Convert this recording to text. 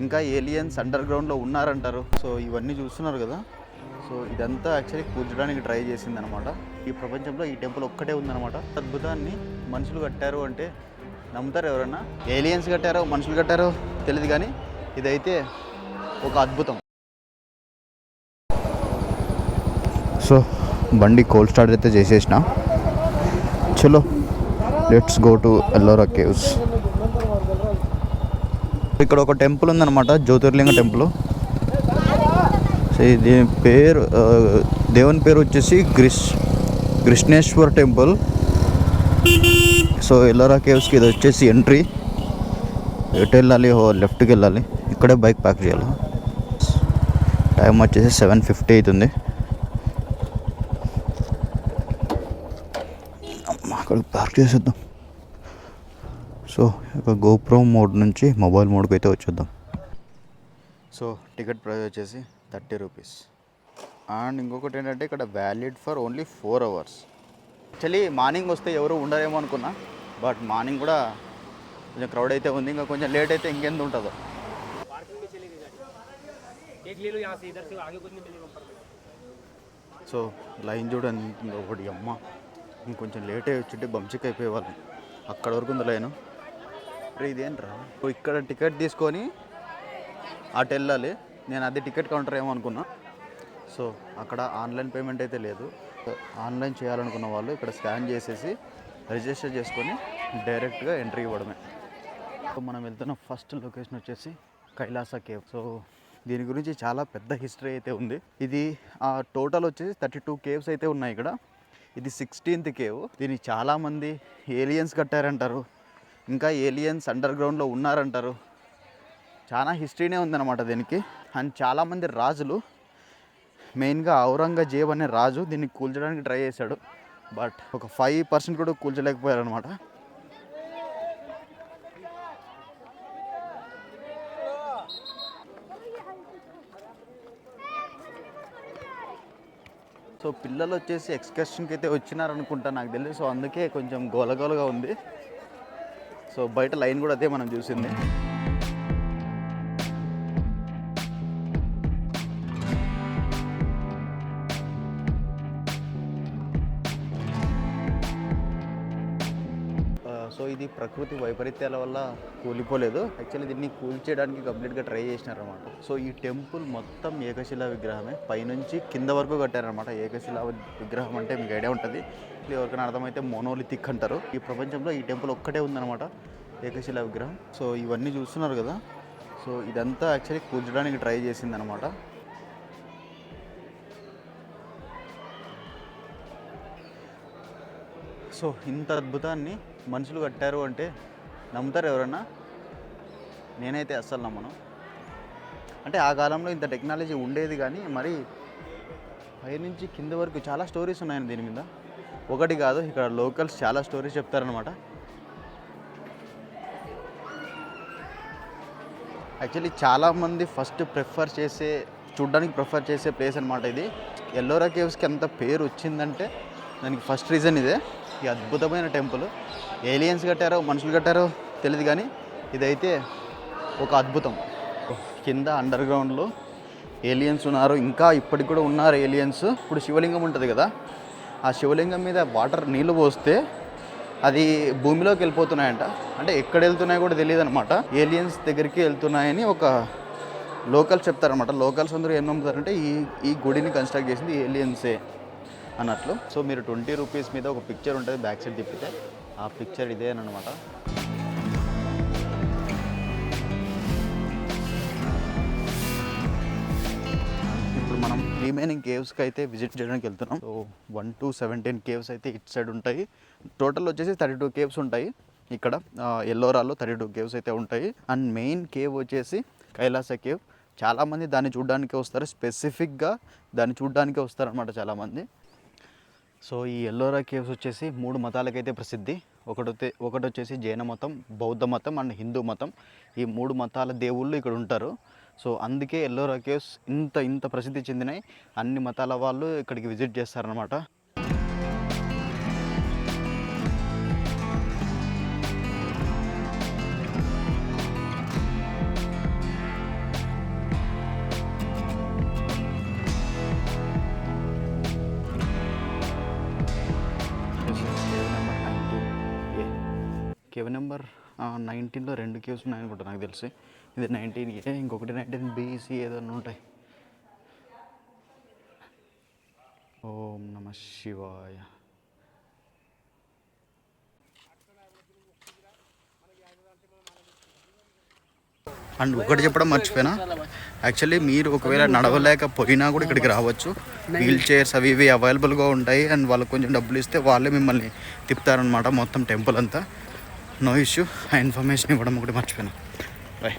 ఇంకా aliens under గ్రౌండ్లో ఉన్నారంటారు. So ఇవన్నీ చూస్తున్నారు కదా. సో ఇదంతా యాక్చువల్లీ కూర్చడానికి ట్రై చేసిందనమాట. ఈ ప్రపంచంలో ఈ టెంపుల్ ఒక్కటే ఉందన్నమాట. అద్భుతాన్ని మనుషులు కట్టారు అంటే నమ్ముతారు ఎవరన్నా? ఏలియన్స్ కట్టారో మనుషులు కట్టారో తెలియదు, కానీ ఇదైతే ఒక అద్భుతం. సో బండి కోల్డ్ స్టార్ట్ అయితే చేసేసిన. చలో let's go to Ellora caves. ఇక్కడ ఒక టెంపుల్ ఉందన్నమాట, జ్యోతిర్లింగ టెంపుల్. సో దీని పేరు, దేవుని పేరు వచ్చేసి కృష్ణేశ్వర్ టెంపుల్. సో ఎల్లోరా కేవ్స్కి ఇది వచ్చేసి ఎంట్రీ. ఎటు వెళ్ళాలి? లెఫ్ట్కి వెళ్ళాలి. ఇక్కడే బైక్ పార్క్ చేయాలి. టైం వచ్చేసి 7:50 అవుతుంది. అక్కడికి పార్క్ చేసేద్దాం. సో ఇక గోప్రో మోడ్ నుంచి మొబైల్ మోడ్కి అయితే వచ్చేద్దాం. సో టికెట్ ప్రైస్ వచ్చేసి 30 రూపీస్. అండ్ ఇంకొకటి ఏంటంటే ఇక్కడ valid for only 4 hours. Actually morning వస్తే ఎవరు ఉండరేమో అనుకున్నా, బట్ మార్నింగ్ కూడా కొంచెం క్రౌడ్ అయితే ఉంది. ఇంకా కొంచెం లేట్ అయితే ఇంకెంత ఉంటుందో. సో లైన్ చూడండి ఒకటి, అమ్మ ఇంకొంచెం లేట్ అయ్యి వచ్చింటే బంచిక్ అయిపోయేవాళ్ళు. అక్కడ వరకు ఉంది లైను. ఇదేంట్రా, ఇక్కడ టికెట్ తీసుకొని అటు వెళ్ళాలి. నేను అది టికెట్ కౌంటర్ ఏమో అనుకున్నా. సో అక్కడ ఆన్లైన్ పేమెంట్ అయితే లేదు. ఆన్లైన్ చేయాలనుకున్న వాళ్ళు ఇక్కడ స్కాన్ చేసేసి రిజిస్టర్ చేసుకొని డైరెక్ట్గా ఎంట్రీ ఇవ్వడమే. సో మనం వెళ్తున్న ఫస్ట్ లొకేషన్ వచ్చేసి కైలాస కేవ్. సో దీని గురించి చాలా పెద్ద హిస్టరీ అయితే ఉంది. ఇది టోటల్ వచ్చేసి 32 కేవ్స్ అయితే ఉన్నాయి ఇక్కడ. ఇది 16th కేవ్. దీనికి చాలామంది ఏలియన్స్ కట్టారంటారు, ఇంకా ఏలియన్స్ అండర్ గ్రౌండ్లో ఉన్నారంటారు. చాలా హిస్టరీనే ఉందన్నమాట దీనికి. అండ్ చాలామంది రాజులు, మెయిన్గా ఔరంగజేబ్ అనే రాజు దీన్ని కూల్చడానికి ట్రై చేశాడు. బట్ ఒక 5% కూడా కూల్చలేకపోయారు అనమాట. సో పిల్లలు వచ్చేసి ఎక్స్కర్షన్కి అయితే వచ్చినారనుకుంటా నాకు తెలియదు. సో అందుకే కొంచెం గోలగోలగా ఉంది. సో బయట లైన్ కూడా అదే మనం చూసింది. సో ఇది ప్రకృతి వైపరీత్యాల వల్ల కూలిపోలేదు. యాక్చువల్లీ దీన్ని కూల్చేయడానికి కంప్లీట్గా ట్రై చేసినారనమాట. సో ఈ టెంపుల్ మొత్తం ఏకశిలా విగ్రహమే, పైనుంచి కింద వరకు కట్టారనమాట. ఏకశిలా విగ్రహం అంటే మీకు ఐడియా ఉంటుంది, ఎవరికైనా అర్థమైతే మోనోలిథిక్ అంటారు. ఈ ప్రపంచంలో ఈ టెంపుల్ ఒక్కటే ఉందన్నమాట, ఏకశిలా విగ్రహం. సో ఇవన్నీ చూస్తున్నారు కదా. సో ఇదంతా యాక్చువల్లీ కూల్చడానికి ట్రై చేసిందనమాట. సో ఇంత అద్భుతాన్ని మనుషులు కట్టారు అంటే నమ్ముతారు ఎవరన్నా? నేనైతే అస్సలు నమ్మను. అంటే ఆ కాలంలో ఇంత టెక్నాలజీ ఉండేది, కానీ మరి పైనుంచి కింద వరకు చాలా స్టోరీస్ ఉన్నాయండి దీని మీద. ఒకటి కాదు, ఇక్కడ లోకల్స్ చాలా స్టోరీస్ చెప్తారనమాట. యాక్చువల్లీ చాలామంది ఫస్ట్ చూడడానికి ప్రిఫర్ చేసే ప్లేస్ అనమాట ఇది. ఎల్లోరా కేవ్స్కి ఎంత పేరు వచ్చిందంటే దానికి ఫస్ట్ రీజన్ ఇదే. ఈ అద్భుతమైన టెంపుల్ ఏలియన్స్ కట్టారో మనుషులు కట్టారో తెలియదు, కానీ ఇదైతే ఒక అద్భుతం. కింద అండర్ గ్రౌండ్లో ఏలియన్స్ ఉన్నారు, ఇంకా ఇప్పటికి కూడా ఉన్నారు ఏలియన్స్. ఇప్పుడు శివలింగం ఉంటుంది కదా, ఆ శివలింగం మీద నీళ్ళు పోస్తే అది భూమిలోకి వెళ్ళిపోతున్నాయంట. అంటే ఎక్కడ వెళ్తున్నాయో కూడా తెలియదు అనమాట. ఏలియన్స్ దగ్గరికి వెళ్తున్నాయని ఒక లోకల్స్ చెప్తారనమాట. లోకల్స్ అందరూ ఏం నమ్ముతారంటే ఈ గుడిని కన్స్ట్రక్ట్ చేసింది ఏలియన్సే అన్నట్లు. సో మీరు 20 రూపీస్ మీద ఒక పిక్చర్ ఉంటుంది, బ్యాక్ సైడ్ తిప్పితే ఆ పిక్చర్ ఇదే అనమాట. ఇప్పుడు మనం రిమైనింగ్ కేవ్స్కి అయితే విజిట్ చేయడానికి వెళ్తున్నాం. సో 1 to 17 కేవ్స్ అయితే ఇటు సైడ్ ఉంటాయి. టోటల్ వచ్చేసి 32 కేవ్స్ ఉంటాయి ఇక్కడ. ఎల్లోరాలో 32 కేవ్స్ అయితే ఉంటాయి. అండ్ మెయిన్ కేవ్ వచ్చేసి కైలాస కేవ్. చాలామంది దాన్ని చూడడానికే వస్తారు, స్పెసిఫిక్గా దాన్ని చూడడానికే వస్తారనమాట చాలామంది. సో ఈ ఎల్లోరా కేవ్స్ వచ్చేసి 3 మతాలకైతే ప్రసిద్ధి. ఒకటి వచ్చేసి జైన మతం, బౌద్ధ మతం అండ్ హిందూ మతం. ఈ 3 మతాల దేవుళ్ళు ఇక్కడ ఉంటారు. సో అందుకే ఎల్లోరా కేవ్స్ ఇంత ప్రసిద్ధి చెందినాయి. అన్ని మతాల వాళ్ళు ఇక్కడికి విజిట్ చేస్తారనమాట. కేవ్ నెంబర్ 19లో 2 కేవ్స్ ఉన్నాయనుకుంటా నాకు తెలిసి. ఇది 19A, ఇంకొకటి 19BC ఏదన్నా ఉంటాయి. ఓం నమ శివాయ. అండ్ ఒకటి చెప్పడం మర్చిపోయినా, యాక్చువల్లీ మీరు ఒకవేళ నడవలేకపోయినా కూడా ఇక్కడికి రావచ్చు. వీల్ చైర్స్ అవి ఇవి అవైలబుల్గా ఉంటాయి. అండ్ వాళ్ళకి కొంచెం డబ్బులు ఇస్తే వాళ్ళే మిమ్మల్ని తిప్పుతారనమాట మొత్తం టెంపుల్ అంతా. No issue. ఆ ఇన్ఫర్మేషన్ ఇవ్వడం ఒకటి మర్చిపోయినా. బాయ్.